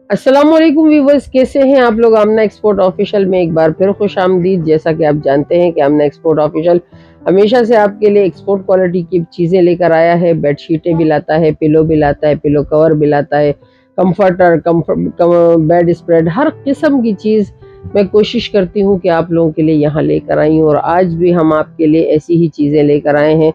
अस्सलाम वालेकुम व्यूवर्स, कैसे हैं आप लोग। आमना एक्सपोर्ट ऑफिशियल में एक बार फिर खुश आमदीद। जैसा कि आप जानते हैं कि आमना एक्सपोर्ट ऑफिशियल हमेशा से आपके लिए एक्सपोर्ट क्वालिटी की चीज़ें लेकर आया है। बेडशीटें भी लाता है, पिलो भी लाता है, पिलो कवर भी लाता है, कंफर्टर, बेड स्प्रेड, हर किस्म की चीज़ मैं कोशिश करती हूँ कि आप लोगों के लिए यहाँ लेकर आई हूँ। और आज भी हम आपके लिए ऐसी ही चीज़ें लेकर आए हैं।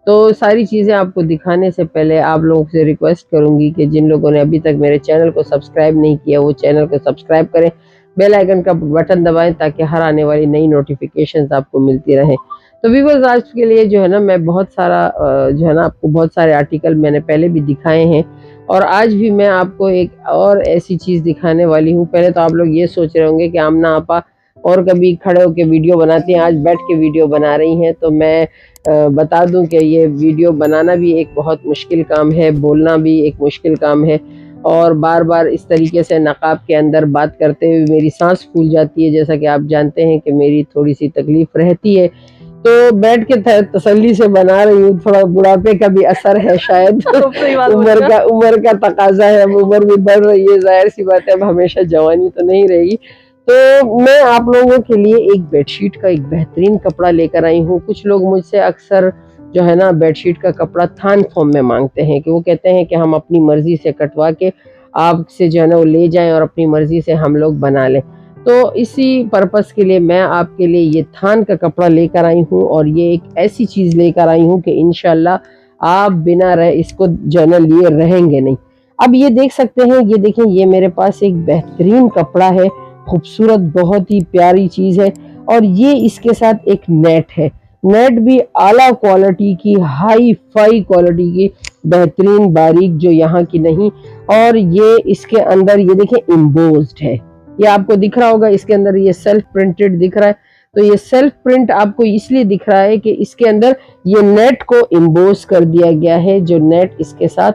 तो सारी चीज़ें आपको दिखाने से पहले आप लोगों से रिक्वेस्ट करूंगी कि जिन लोगों ने अभी तक मेरे चैनल को सब्सक्राइब नहीं किया वो चैनल को सब्सक्राइब करें, बेल आइकन का बटन दबाएं ताकि हर आने वाली नई नोटिफिकेशंस आपको मिलती रहें। तो व्यूअर्स, आज के लिए जो है ना मैं बहुत सारा जो है ना आपको बहुत सारे आर्टिकल मैंने पहले भी दिखाए हैं और आज भी मैं आपको एक और ऐसी चीज़ दिखाने वाली हूँ। पहले तो आप लोग ये सोच रहे होंगे कि आमना आपा और कभी खड़े होकर वीडियो बनाती हैं, आज बैठ के वीडियो बना रही हैं। तो मैं बता दूं कि ये वीडियो बनाना भी एक बहुत मुश्किल काम है, बोलना भी एक मुश्किल काम है और बार बार इस तरीके से नकाब के अंदर बात करते हुए मेरी सांस फूल जाती है। जैसा कि आप जानते हैं कि मेरी थोड़ी सी तकलीफ रहती है, तो बैठ के तसल्ली से बना रही हूँ। थोड़ा बुढ़ापे का भी असर है शायद उम्र का तकाजा है, अब उम्र भी बढ़ रही है, जाहिर सी बात है, अब हमेशा जवानी तो नहीं रहेगी। तो मैं आप लोगों के लिए एक बेडशीट का एक बेहतरीन कपड़ा लेकर आई हूँ। कुछ लोग मुझसे अक्सर जो है ना बेडशीट का कपड़ा थान फॉर्म में मांगते हैं, कि वो कहते हैं कि हम अपनी मर्जी से कटवा के आपसे जो है ना वो ले जाएं और अपनी मर्जी से हम लोग बना लें। तो इसी पर्पस के लिए मैं आपके लिए ये थान का कपड़ा लेकर आई हूँ और ये एक ऐसी चीज़ लेकर आई हूँ कि इंशाल्लाह आप बिना रहे इसको जो है ना लिए रहेंगे नहीं। अब ये देख सकते हैं, ये देखें, ये मेरे पास एक बेहतरीन कपड़ा है, खूबसूरत, बहुत ही प्यारी चीज़ है। और ये इसके साथ एक नेट है, नेट भी आला क्वालिटी की, हाई फाई क्वालिटी की, बेहतरीन बारीक, जो यहाँ की नहीं। और ये इसके अंदर ये देखें इम्बोज्ड है, ये आपको दिख रहा होगा, इसके अंदर ये सेल्फ प्रिंटेड दिख रहा है। तो ये सेल्फ प्रिंट आपको इसलिए दिख रहा है कि इसके अंदर ये नेट को इम्बोज कर दिया गया है, जो नेट इसके साथ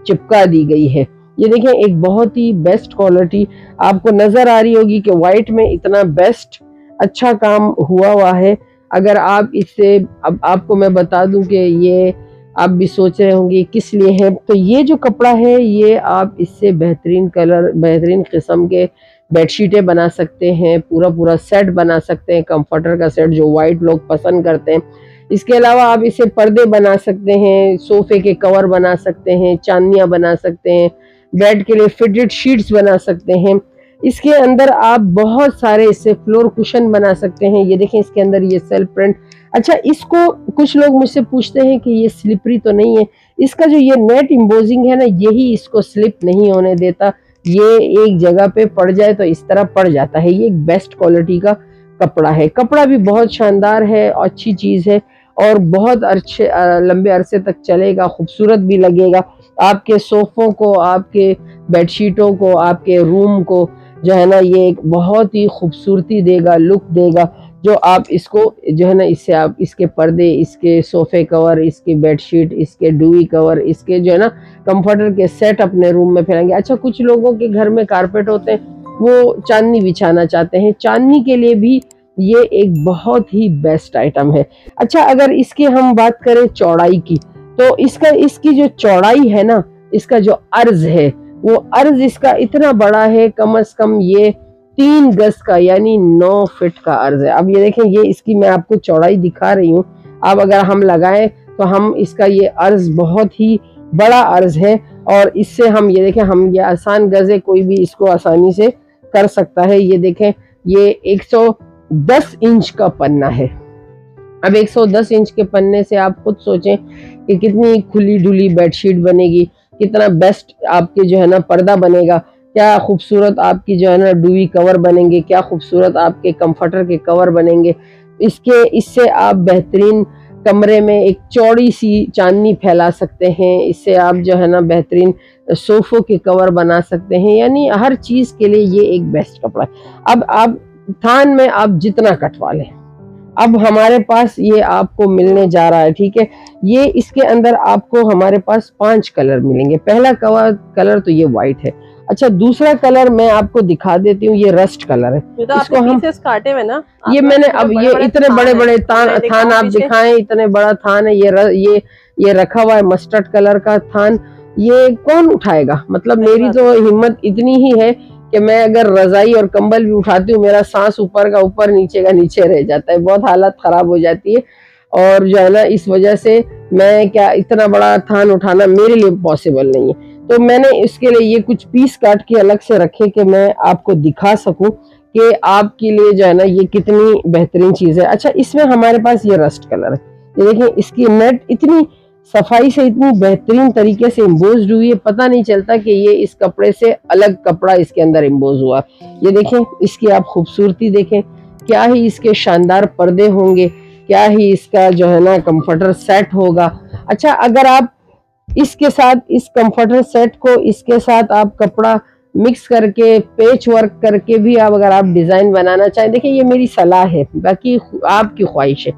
चिपका दी गई है। ये देखें, एक बहुत ही बेस्ट क्वालिटी आपको नजर आ रही होगी कि व्हाइट में इतना बेस्ट अच्छा काम हुआ है। अगर आप इससे, अब आपको मैं बता दूं कि ये आप भी सोच रहे होंगे किस लिए है, तो ये जो कपड़ा है ये आप इससे बेहतरीन कलर, बेहतरीन किस्म के बेडशीटें बना सकते हैं, पूरा पूरा सेट बना सकते हैं, कंफर्टर का सेट जो वाइट लोग पसंद करते हैं। इसके अलावा आप इसे पर्दे बना सकते हैं, सोफे के कवर बना सकते हैं, चांदनियाँ बना सकते हैं, बेड के लिए फिटेड शीट्स बना सकते हैं। इसके अंदर आप बहुत सारे इससे फ्लोर कुशन बना सकते हैं। ये देखें, इसके अंदर ये सेल्फ प्रिंट। अच्छा, इसको कुछ लोग मुझसे पूछते हैं कि ये स्लिपरी तो नहीं है। इसका जो ये नेट इम्बोजिंग है ना, यही इसको स्लिप नहीं होने देता। ये एक जगह पे पड़ जाए तो इस तरह पड़ जाता है। ये एक बेस्ट क्वालिटी का कपड़ा है, कपड़ा भी बहुत शानदार है, अच्छी चीज़ है और बहुत अच्छे लंबे अरसे तक चलेगा, खूबसूरत भी लगेगा। आपके सोफ़ों को, आपके बेडशीटों को, आपके रूम को जो है ना ये एक बहुत ही खूबसूरती देगा, लुक देगा। जो आप इसको जो है ना, इससे आप इसके पर्दे, इसके सोफ़े कवर, इसकी बेडशीट, इसके डुई कवर, इसके जो है ना कंफर्टर के सेट अपने रूम में फैलाएंगे। अच्छा, कुछ लोगों के घर में कारपेट होते हैं, वो चांदनी बिछाना चाहते हैं, चांदनी के लिए भी ये एक बहुत ही बेस्ट आइटम है। अच्छा, अगर इसकी हम बात करें चौड़ाई की, तो इसकी जो चौड़ाई है ना, इसका जो अर्ज है, वो अर्ज इसका इतना बड़ा है, कम से कम ये 3 गज का यानी 9 फीट का अर्ज है। अब ये देखें, ये इसकी मैं आपको चौड़ाई दिखा रही हूँ। अब अगर हम लगाएं तो हम इसका ये अर्ज बहुत ही बड़ा अर्ज है और इससे हम ये देखें, हम ये आसान गज है, कोई भी इसको आसानी से कर सकता है। ये देखें, ये 110 इंच का पन्ना है। अब 110 इंच के पन्ने से आप खुद सोचें कि कितनी खुली डुली बेडशीट बनेगी, कितना बेस्ट आपके जो है ना पर्दा बनेगा, क्या खूबसूरत आपकी जो है ना डुई कवर बनेंगे, क्या खूबसूरत आपके कंफर्टर के कवर बनेंगे। इससे आप बेहतरीन कमरे में एक चौड़ी सी चांदनी फैला सकते हैं। इससे आप जो है ना बेहतरीन सोफों के कवर बना सकते हैं। यानी हर चीज़ के लिए ये एक बेस्ट कपड़ा है। अब आप थान में आप जितना कटवा लें, अब हमारे पास ये आपको मिलने जा रहा है, ठीक है। ये इसके अंदर आपको हमारे पास 5 कलर मिलेंगे। पहला कलर तो ये व्हाइट है। अच्छा, दूसरा कलर मैं आपको दिखा देती हूँ, ये रस्ट कलर है। तो इसको हम काटे हुए ना, ये मैंने अब ये इतने बड़े बड़े थान आप दिखाएं, इतने बड़ा थान है। ये रखा हुआ है मस्टर्ड कलर का थान। ये कौन उठाएगा। मतलब मेरी तो हिम्मत इतनी ही है कि मैं अगर रजाई और कंबल भी उठाती हूँ, मेरा सांस ऊपर का ऊपर, नीचे का नीचे रह जाता है, बहुत हालत खराब हो जाती है। और जो है ना, इस वजह से मैं क्या, इतना बड़ा थान उठाना मेरे लिए पॉसिबल नहीं है। तो मैंने इसके लिए ये कुछ पीस काट के अलग से रखे कि मैं आपको दिखा सकूं कि आपके लिए जो है ना ये कितनी बेहतरीन चीज है। अच्छा, इसमें हमारे पास ये रस्ट कलर है, ये देखें, इसकी नेट इतनी सफाई से, इतनी बेहतरीन तरीके से इम्बोज्ड हुई है, पता नहीं चलता कि ये इस कपड़े से अलग कपड़ा इसके अंदर इम्बोज हुआ। ये देखें, इसकी आप खूबसूरती देखें, क्या ही इसके शानदार पर्दे होंगे, क्या ही इसका जो है ना कंफर्टर सेट होगा। अच्छा, अगर आप इसके साथ, इस कंफर्टर सेट को इसके साथ आप कपड़ा मिक्स करके, पेच वर्क करके भी आप अगर आप डिजाइन बनाना चाहें, देखिए ये मेरी सलाह है, बाकी आपकी ख्वाहिश है।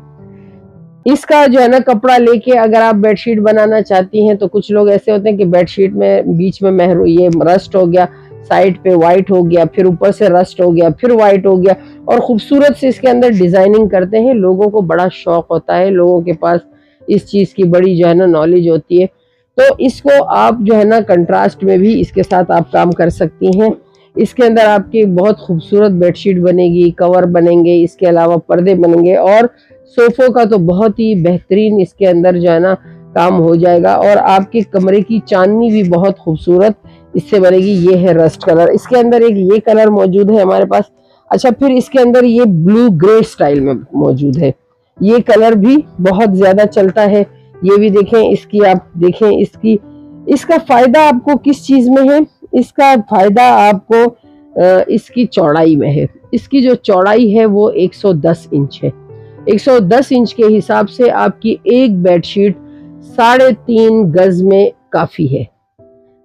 इसका जो है ना कपड़ा लेके अगर आप बेडशीट बनाना चाहती हैं, तो कुछ लोग ऐसे होते हैं कि बेडशीट में बीच में महरू ये रस्ट हो गया, साइड पे वाइट हो गया, फिर ऊपर से रस्ट हो गया, फिर वाइट हो गया, और खूबसूरत से इसके अंदर डिजाइनिंग करते हैं। लोगों को बड़ा शौक होता है, लोगों के पास इस चीज की बड़ी जो है ना नॉलेज होती है। तो इसको आप जो है ना कंट्रास्ट में भी इसके साथ आप काम कर सकती हैं। इसके अंदर आपकी बहुत खूबसूरत बेडशीट बनेगी, कवर बनेंगे, इसके अलावा पर्दे बनेंगे, और सोफों का तो बहुत ही बेहतरीन इसके अंदर जो है ना काम हो जाएगा। और आपके कमरे की चांदनी भी बहुत खूबसूरत इससे बनेगी। ये है रस्ट कलर, इसके अंदर एक ये कलर मौजूद है हमारे पास। अच्छा, फिर इसके अंदर ये ब्लू ग्रे स्टाइल में मौजूद है, ये कलर भी बहुत ज्यादा चलता है। ये भी देखें, इसकी आप देखें, इसका फायदा आपको किस चीज में है, इसका फायदा आपको इसकी चौड़ाई में है। इसकी जो चौड़ाई है वो 110 इंच है। 110 इंच के हिसाब से आपकी एक बेडशीट 3.5 गज में काफी है,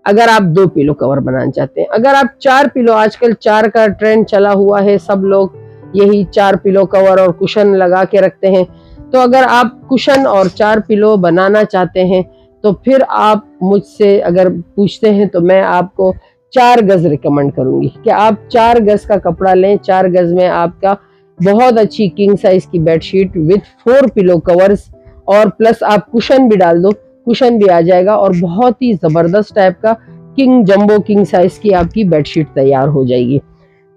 अगर आप 2 पिलो कवर बनाना चाहते हैं। अगर आप 4 पिलो, आजकल 4 का ट्रेंड चला हुआ है, सब लोग यही 4 पिलो कवर और कुशन लगा के रखते हैं। तो अगर आप कुशन और 4 पिलो बनाना चाहते हैं, तो फिर आप मुझसे अगर पूछते हैं, तो मैं आपको 4 गज रिकमेंड करूंगी कि आप 4 गज का कपड़ा लें। 4 गज में आपका बहुत अच्छी किंग साइज की बेडशीट विथ 4 पिलो कवर्स, और प्लस आप कुशन भी डाल दो, कुशन भी आ जाएगा, और बहुत ही जबरदस्त टाइप का जंबो किंग साइज की आपकी बेडशीट तैयार हो जाएगी।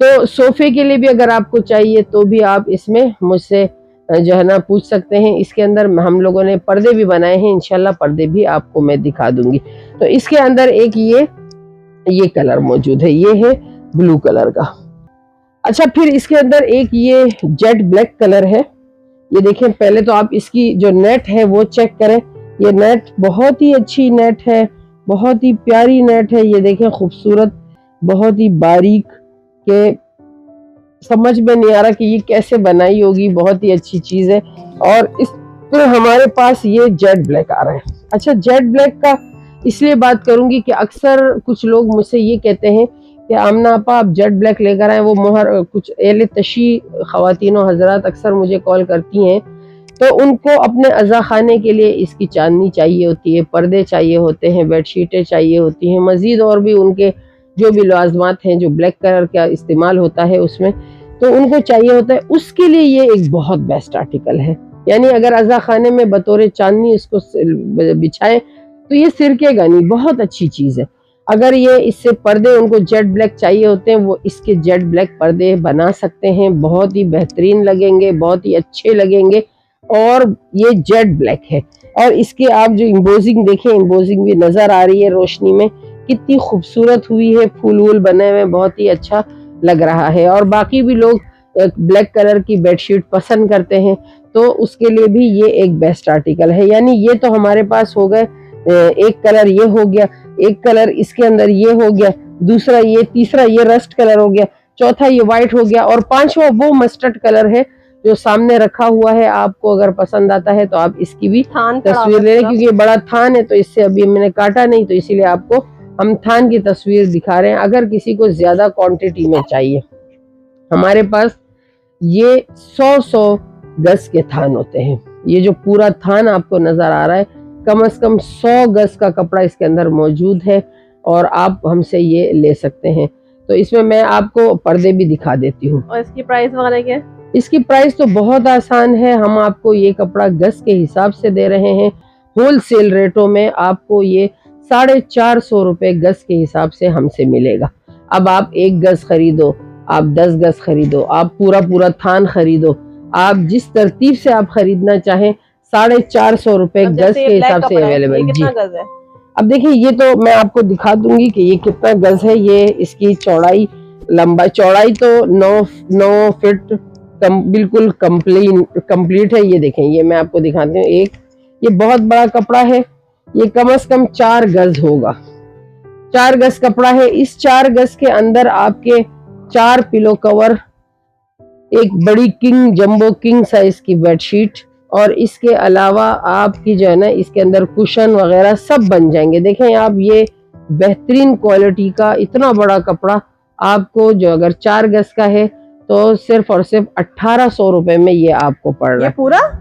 तो सोफे के लिए भी अगर आपको चाहिए, तो भी आप इसमें मुझसे जो है ना पूछ सकते हैं। इसके अंदर हम लोगों ने पर्दे भी बनाए हैं, इंशाल्लाह पर्दे भी आपको मैं दिखा दूंगी। तो इसके अंदर एक ये कलर मौजूद है, ये है ब्लू कलर का। अच्छा, फिर इसके अंदर एक ये जेट ब्लैक कलर है। ये देखें, पहले तो आप इसकी जो नेट है वो चेक करें। ये नेट बहुत ही अच्छी नेट है, बहुत ही प्यारी नेट है। ये देखें, खूबसूरत, बहुत ही बारीक, के समझ में नहीं आ रहा कि ये कैसे बनाई होगी, बहुत ही अच्छी चीज है। और इस पर हमारे पास ये जेट ब्लैक आ रहा है। अच्छा, जेट ब्लैक का इसलिए बात करूंगी कि अक्सर कुछ लोग मुझसे ये कहते हैं कि आमना आपा आप जेट ब्लैक लेकर आए, वो मोहर कुछ एहले तशी ख़वातीनो हजरात अक्सर मुझे कॉल करती हैं, तो उनको अपने अज़ा खाने के लिए इसकी चांदनी चाहिए होती है, पर्दे चाहिए होते हैं, बेडशीटें चाहिए होती हैं, मज़ीद और भी उनके जो भी लाजमात हैं जो ब्लैक कलर का इस्तेमाल होता है उसमें, तो उनको चाहिए होता है। उसके लिए ये एक बहुत बेस्ट आर्टिकल है। यानी अगर अज़ा खाने में बतौर चांदनी इसको बिछाएं तो ये सिरकेगा नहीं, बहुत अच्छी चीज़ है। अगर ये इससे पर्दे उनको जेट ब्लैक चाहिए होते हैं, वो इसके जेट ब्लैक पर्दे बना सकते हैं, बहुत ही बेहतरीन लगेंगे, बहुत ही अच्छे लगेंगे। और ये जेट ब्लैक है, और इसके आप जो एम्बोजिंग देखें, एम्बोजिंग भी नजर आ रही है रोशनी में, कितनी खूबसूरत हुई है, फूल वूल बने हुए, बहुत ही अच्छा लग रहा है। और बाकी भी लोग ब्लैक कलर की बेडशीट पसंद करते हैं, तो उसके लिए भी ये एक बेस्ट आर्टिकल है। यानी ये तो हमारे पास हो गए, एक कलर ये हो गया, एक कलर इसके अंदर ये हो गया, दूसरा ये, तीसरा ये रस्ट कलर हो गया, चौथा ये व्हाइट हो गया, और पांचवा वो मस्टर्ड कलर है जो सामने रखा हुआ है। आपको अगर पसंद आता है तो आप इसकी भी तस्वीर ले लें, क्योंकि ये बड़ा थान है, तो इससे अभी मैंने काटा नहीं, तो इसीलिए आपको हम थान की तस्वीर दिखा रहे हैं। अगर किसी को ज्यादा क्वांटिटी में चाहिए, हमारे पास ये 100 गज के थान होते हैं। ये जो पूरा थान आपको नजर आ रहा है, कम से कम 100 गज का कपड़ा इसके अंदर मौजूद है, और आप हमसे ये ले सकते हैं। तो इसमें मैं आपको पर्दे भी दिखा देती हूँ। और इसकी प्राइस वगैरह क्या है? इसकी प्राइस तो बहुत आसान है, हम आपको ये कपड़ा गज के हिसाब से दे रहे हैं। होलसेल रेटों में आपको ये 450 रुपए गज के हिसाब से हमसे मिलेगा। अब आप 1 गज खरीदो, आप 10 गज खरीदो, आप पूरा थान खरीदो, आप जिस तरतीब से आप खरीदना चाहें 450 रुपए गज के हिसाब से अवेलेबल। जी गज है? अब देखिए ये तो मैं आपको दिखा दूंगी कि ये कितना गज है। ये इसकी चौड़ाई लंबाई चौड़ाई तो 9 फीट बिल्कुल कंप्लीट है। ये देखें, ये मैं आपको दिखाती हूँ। ये बहुत बड़ा कपड़ा है, ये कम से कम 4 गज होगा। 4 गज कपड़ा है। इस 4 गज के अंदर आपके 4 पिलो कवर, एक बड़ी जंबो किंग साइज की बेडशीट, और इसके अलावा आपकी जो है ना इसके अंदर कुशन वगैरह सब बन जाएंगे। देखें आप, ये बेहतरीन क्वालिटी का इतना बड़ा कपड़ा आपको, जो अगर 4 गज का है तो सिर्फ और सिर्फ 1800 रुपए में ये आपको पड़ रहा है।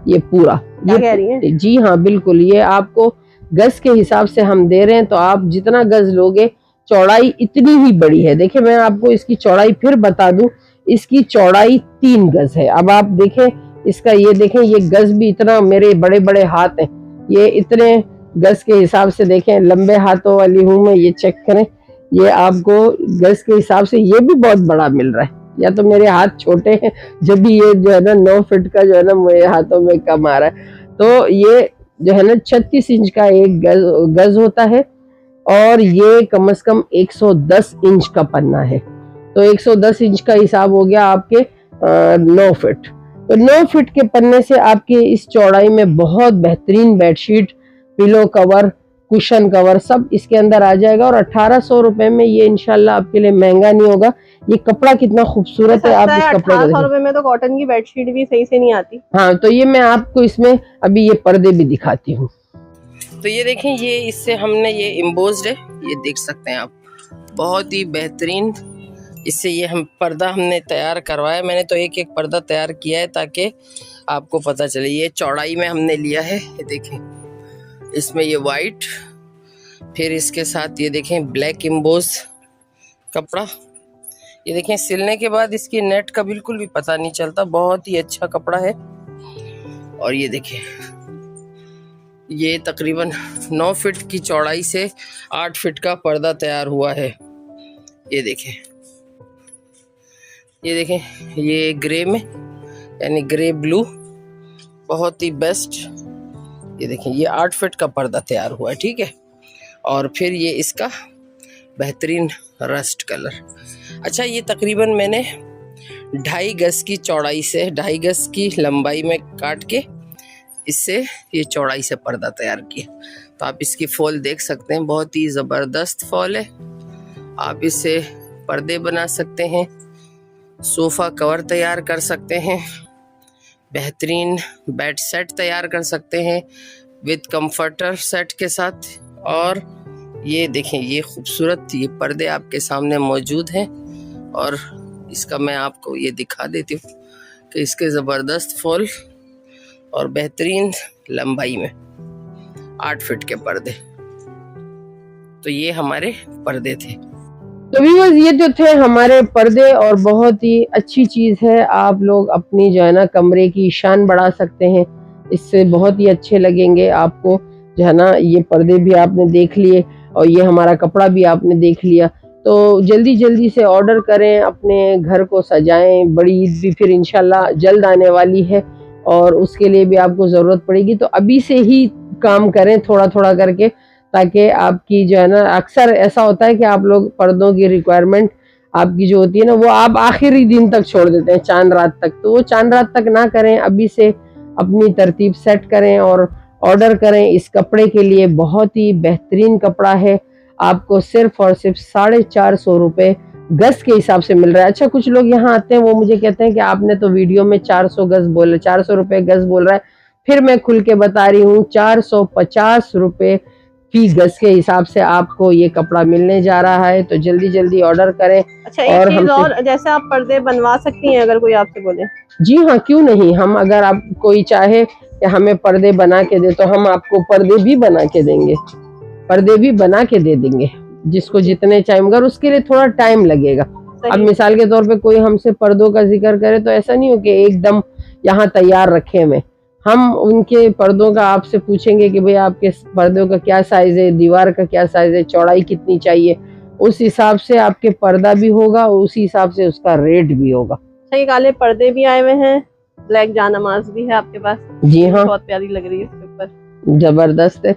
ये पूरा क्या कह रही है? जी हाँ बिल्कुल, ये आपको गज के हिसाब से हम दे रहे हैं। तो आप जितना गज लोगे, चौड़ाई इतनी ही बड़ी है। देखिए मैं आपको इसकी चौड़ाई फिर बता दूं, इसकी चौड़ाई 3 गज है। अब आप देखें इसका, ये देखें ये गज भी इतना, मेरे बड़े बड़े हाथ हैं, ये इतने गज के हिसाब से देखें, लंबे हाथों वाली हूँ मैं। ये चेक करें, ये आपको गज के हिसाब से ये भी बहुत बड़ा मिल रहा है। या तो मेरे हाथ छोटे हैं, जब भी ये जो है ना 9 फीट का जो है ना मेरे हाथों में कम आ रहा है। तो ये जो है ना 36 इंच का एक गज होता है, और ये कम से कम 110 इंच का पन्ना है। तो 110 इंच का हिसाब हो गया आपके 9 फीट। तो 9 फीट के पन्ने से आपके इस चौड़ाई में बहुत बेहतरीन bedsheet, pillow cover, cushion cover सब इसके अंदर आ जाएगा। और 1800 रुपए में ये इंशाल्लाह आपके लिए महंगा नहीं होगा। ये कपड़ा कितना खूबसूरत है, आप इस कपड़े को 1800 रुपए में तो कॉटन की बेडशीट भी सही से नहीं आती। हाँ, तो ये मैं आपको इसमें अभी ये पर्दे भी दिखाती हूँ। तो ये देखें, ये इससे हमने ये एम्बोज्ड है, ये देख सकते हैं आप, बहुत ही बेहतरीन। इससे ये हम पर्दा हमने तैयार करवाया। मैंने तो एक एक पर्दा तैयार किया है ताकि आपको पता चले। ये चौड़ाई में हमने लिया है, ये देखें, इसमें ये वाइट, फिर इसके साथ ये देखें ब्लैक एम्बोज कपड़ा। ये देखें, सिलने के बाद इसकी नेट का बिल्कुल भी पता नहीं चलता, बहुत ही अच्छा कपड़ा है। और ये देखें, ये तकरीबन 9 फीट की चौड़ाई से 8 फीट का पर्दा तैयार हुआ है। ये देखें, ये देखें, ये ग्रे में, यानी ग्रे ब्लू, बहुत ही बेस्ट। ये देखें, ये 8 फीट का पर्दा तैयार हुआ है, ठीक है। और फिर ये इसका बेहतरीन रस्ट कलर। अच्छा, ये तकरीबन मैंने 2.5 गज की चौड़ाई से 2.5 गज की लंबाई में काट के इससे ये चौड़ाई से पर्दा तैयार किया। तो आप इसकी फॉल देख सकते हैं, बहुत ही ज़बरदस्त फॉल है। आप इससे पर्दे बना सकते हैं, सोफ़ा कवर तैयार कर सकते हैं, बेहतरीन बेड सेट तैयार कर सकते हैं विद कंफर्टर सेट के साथ। और ये देखें, ये खूबसूरत ये पर्दे आपके सामने मौजूद हैं। और इसका मैं आपको ये दिखा देती हूँ कि इसके ज़बरदस्त फॉल और बेहतरीन लंबाई में 8 फीट के पर्दे। तो ये हमारे पर्दे थे। तो व्यूअर्स, ये जो थे हमारे पर्दे, और बहुत ही अच्छी चीज़ है। आप लोग अपनी जो है ना कमरे की शान बढ़ा सकते हैं, इससे बहुत ही अच्छे लगेंगे आपको। जो है ना, ये पर्दे भी आपने देख लिए और ये हमारा कपड़ा भी आपने देख लिया। तो जल्दी जल्दी से ऑर्डर करें, अपने घर को सजाएं। बड़ी ईद भी फिर इंशाल्लाह जल्द आने वाली है, और उसके लिए भी आपको ज़रूरत पड़ेगी। तो अभी से ही काम करें थोड़ा थोड़ा करके, ताकि आपकी जो है ना, अक्सर ऐसा होता है कि आप लोग पर्दों की रिक्वायरमेंट आपकी जो होती है ना, वो आप आखिरी दिन तक छोड़ देते हैं, चांद रात तक। तो वो चांद रात तक ना करें, अभी से अपनी तरतीब सेट करें और ऑर्डर करें। इस कपड़े के लिए बहुत ही बेहतरीन कपड़ा है, आपको सिर्फ और सिर्फ 450 रुपये गज के हिसाब से मिल रहा है। अच्छा, कुछ लोग यहाँ आते हैं, वो मुझे कहते हैं कि आपने तो वीडियो में 400 गज बोला, 400 रुपये गज बोल रहा है। फिर मैं खुल के बता रही हूँ, 450 रुपये फी गज के हिसाब से आपको ये कपड़ा मिलने जा रहा है। तो जल्दी जल्दी ऑर्डर करें। अच्छा, एक चीज और, जैसे आप पर्दे बनवा सकती हैं अगर कोई आपसे बोले? जी हाँ, क्यों नहीं। हम, अगर आप कोई चाहे कि हमें पर्दे बना के दे, तो हम आपको पर्दे भी बना के देंगे, पर्दे भी बना के दे देंगे, जिसको जितने चाहिए, मगर उसके लिए थोड़ा टाइम लगेगा। अब मिसाल के तौर पे कोई हमसे पर्दों का जिक्र करे तो ऐसा नहीं हो कि एकदम यहाँ तैयार रखे में, हम उनके पर्दों का आपसे पूछेंगे कि भाई आपके पर्दों का क्या साइज है, दीवार का क्या साइज है, चौड़ाई कितनी चाहिए, उस हिसाब से आपके पर्दा भी होगा, उसी हिसाब से उसका रेट भी होगा। सही, काले पर्दे भी आए हुए हैं, ब्लैक जानमाज भी है आपके पास। जी हाँ, बहुत प्यारी लग रही है इसके ऊपर, जबरदस्त है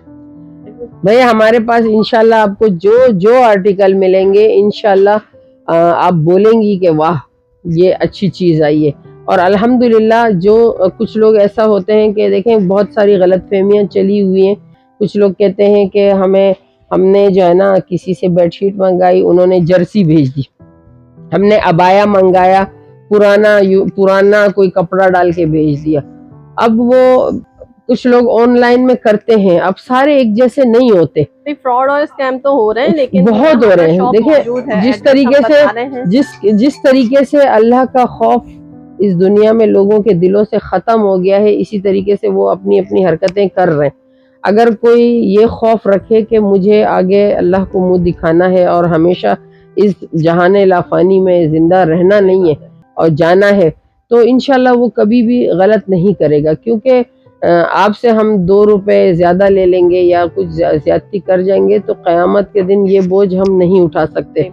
भैया। हमारे पास इंशाल्लाह आपको जो जो आर्टिकल मिलेंगे इंशाल्लाह आप बोलेंगी कि वाह ये अच्छी चीज़ आई है। और अल्हम्दुलिल्लाह जो कुछ लोग ऐसा होते हैं कि देखें बहुत सारी गलतफहमियां चली हुई हैं। कुछ लोग कहते हैं कि हमने जो है ना किसी से बेडशीट मंगाई, उन्होंने जर्सी भेज दी, हमने अबाया मंगाया, पुराना कोई कपड़ा डाल के भेज दिया। अब वो कुछ लोग ऑनलाइन में करते हैं, अब सारे एक जैसे नहीं होते, फ्रॉड और स्कैम तो हो रहे हैं, लेकिन बहुत हो रहे हैं। देखिए जिस तरीके से अल्लाह का खौफ इस दुनिया में लोगों के दिलों से खत्म हो गया है, इसी तरीके से वो अपनी अपनी हरकतें कर रहे हैं। अगर कोई ये खौफ रखे कि मुझे आगे अल्लाह को मुंह दिखाना है और हमेशा इस जहाने लाफानी में जिंदा रहना नहीं है और जाना है, तो इंशाल्लाह वो कभी भी गलत नहीं करेगा। क्योंकि आपसे हम 2 रुपए ज़्यादा ले लेंगे या कुछ ज़्यादती कर जाएंगे तो क़यामत के दिन ये बोझ हम नहीं उठा सकते,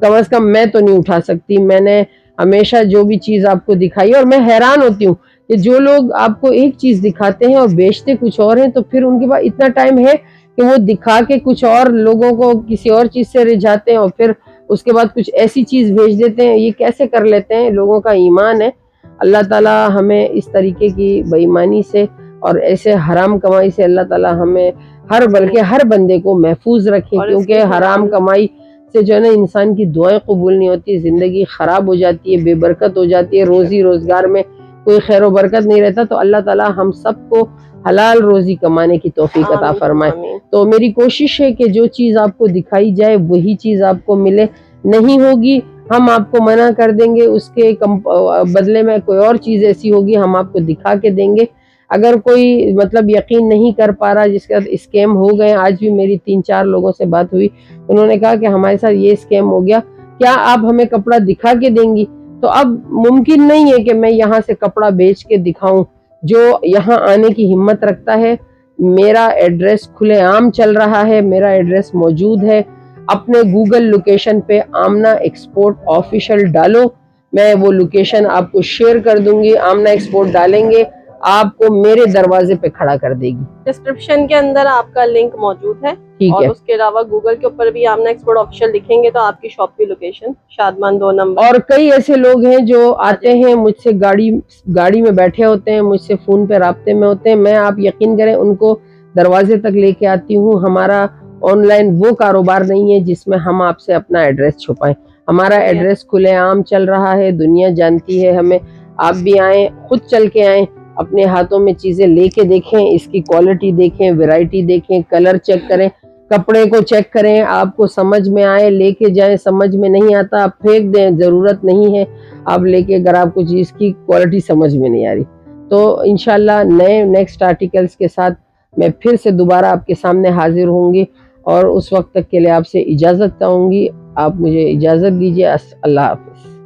कम से कम मैं तो नहीं उठा सकती। मैंने हमेशा जो भी चीज़ आपको दिखाई, और मैं हैरान होती हूँ कि जो लोग आपको एक चीज़ दिखाते हैं और बेचते कुछ और हैं, तो फिर उनके पास इतना टाइम है कि वो दिखा के कुछ और लोगों को किसी और चीज़ से रिझाते हैं और फिर उसके बाद कुछ ऐसी चीज़ भेज देते हैं। ये कैसे कर लेते हैं? लोगों का ईमान है। अल्लाह ताला हमें इस तरीके की बेईमानी से और ऐसे हराम कमाई से अल्लाह ताला हमें बल्कि हर बंदे को महफूज रखे। क्योंकि हराम कमाई से जो है ना इंसान की दुआएं कबूल नहीं होती, ज़िंदगी ख़राब हो जाती है, बेबरकत हो जाती है, रोज़ी रोज़गार में कोई खैर व बरकत नहीं रहता। तो अल्लाह ताला हम सबको हलाल रोज़ी कमाने की तौफीक अता फरमाए। तो मेरी कोशिश है कि जो चीज़ आपको दिखाई जाए वही चीज़ आपको मिले। नहीं होगी हम आपको मना कर देंगे, उसके बदले में कोई और चीज़ ऐसी होगी हम आपको दिखा के देंगे। अगर कोई मतलब यकीन नहीं कर पा रहा, जिसके साथ स्कैम हो गए, आज भी मेरी 3-4 लोगों से बात हुई, उन्होंने कहा कि हमारे साथ ये स्कैम हो गया, क्या आप हमें कपड़ा दिखा के देंगी? तो अब मुमकिन नहीं है कि मैं यहाँ से कपड़ा बेच के दिखाऊं। जो यहाँ आने की हिम्मत रखता है, मेरा एड्रेस खुलेआम चल रहा है, मेरा एड्रेस मौजूद है। अपने गूगल लोकेशन पे आमना एक्सपोर्ट ऑफिशियल डालो, मैं वो लोकेशन आपको शेयर कर दूंगी। आमना एक्सपोर्ट डालेंगे, आपको मेरे दरवाजे पे खड़ा कर देगी। डिस्क्रिप्शन के अंदर आपका लिंक मौजूद है, और उसके अलावा गूगल के ऊपर भी आमना एक्सपोर्ट ऑफिशियल लिखेंगे तो आपकी शॉप की लोकेशन शादमान 2 नंबर। और कई ऐसे लोग हैं जो आते हैं मुझसे, गाड़ी में बैठे होते हैं, मुझसे फोन पे राब्ते में होते हैं, मैं आप यकीन करें उनको दरवाजे तक लेके आती हूँ। हमारा ऑनलाइन वो कारोबार नहीं है जिसमें हम आपसे अपना एड्रेस छुपाएं। हमारा एड्रेस खुलेआम चल रहा है, दुनिया जानती है हमें। आप भी आए, खुद चल के आए, अपने हाथों में चीजें लेके देखें, इसकी क्वालिटी देखें, वैरायटी देखें, कलर चेक करें, कपड़े को चेक करें, आपको समझ में आए लेके जाएं, समझ में नहीं आता आप फेंक दें, ज़रूरत नहीं है आप लेके, अगर आपको चीज़ की क्वालिटी समझ में नहीं आ रही। तो इंशाल्लाह नेक्स्ट आर्टिकल्स के साथ मैं फिर से दोबारा आपके सामने हाजिर होंगी, और उस वक्त तक के लिए आपसे इजाज़त चाहूँगी। आप मुझे इजाज़त दीजिए। अल्लाह हाफ़िज़।